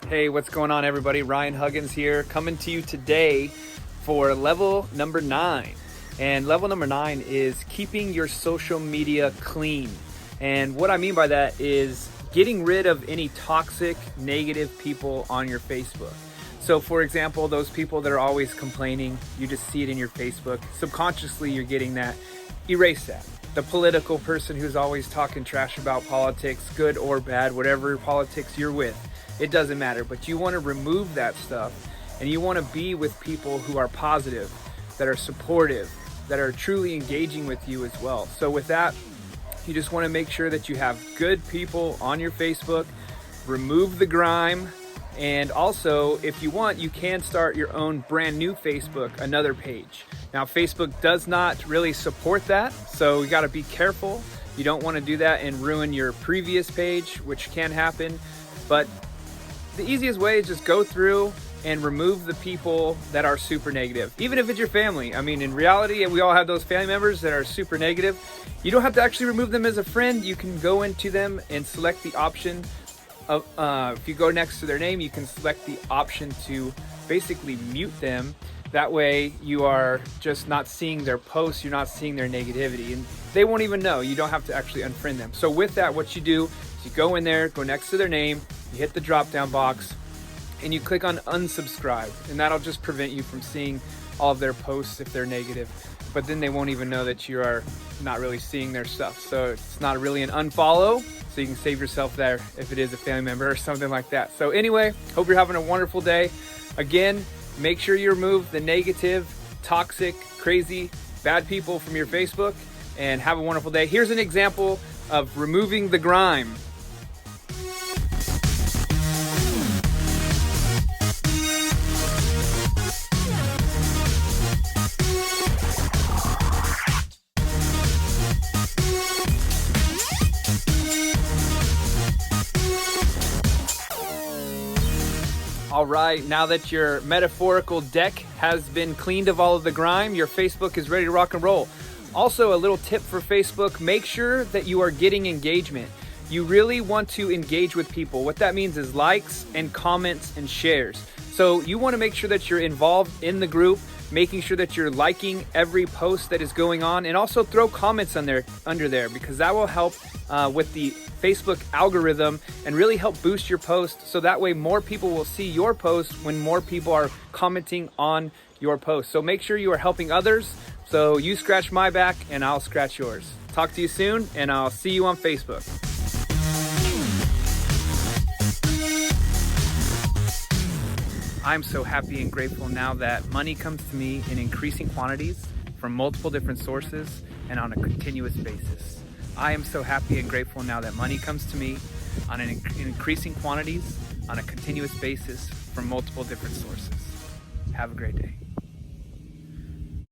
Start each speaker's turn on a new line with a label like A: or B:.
A: Hey, what's going on, everybody? Ryan Huggins here, coming to you today for level number 9. And level number 9 is keeping your social media clean. And what I mean by that is getting rid of any toxic, negative people on your Facebook. So for example, those people that are always complaining, you just see it in your Facebook. Subconsciously, you're getting that. Erase that. The political person who's always talking trash about politics, good or bad, whatever politics you're with, it doesn't matter. But you want to remove that stuff, and you want to be with people who are positive, that are supportive, that are truly engaging with you as well. So with that, you just want to make sure that you have good people on your Facebook, remove the grime, and also, if you want, you can start your own brand new Facebook, another page. Now, Facebook does not really support that, so you got to be careful. You don't want to do that and ruin your previous page, which can happen. But the easiest way is just go through and remove the people that are super negative, even if it's your family. I mean, in reality, we all have those family members that are super negative. You don't have to actually remove them as a friend. You can go into them and select the option of, if you go next to their name, you can select the option to basically mute them. That way you are just not seeing their posts, you're not seeing their negativity, and they won't even know. You don't have to actually unfriend them. So with that, what you do is you go in there, go next to their name, you hit the drop down box, and you click on unsubscribe, and that'll just prevent you from seeing all of their posts if they're negative. But then they won't even know that you are not really seeing their stuff. So it's not really an unfollow, so you can save yourself there if it is a family member or something like that. So anyway, hope you're having a wonderful day. Again, make sure you remove the negative, toxic, crazy, bad people from your Facebook, and have a wonderful day. Here's an example of removing the grime. All right, now that your metaphorical deck has been cleaned of all of the grime, your Facebook is ready to rock and roll. Also, a little tip for Facebook, make sure that you are getting engagement. You really want to engage with people. What that means is likes and comments and shares. So you want to make sure that you're involved in the group, making sure that you're liking every post that is going on, and also throw comments under there, because that will help with the Facebook algorithm and really help boost your post, so that way more people will see your post when more people are commenting on your post. So make sure you are helping others, so you scratch my back and I'll scratch yours. Talk to you soon, and I'll see you on Facebook. I'm so happy and grateful now that money comes to me in increasing quantities from multiple different sources and on a continuous basis. I am so happy and grateful now that money comes to me on in increasing quantities on a continuous basis from multiple different sources. Have a great day.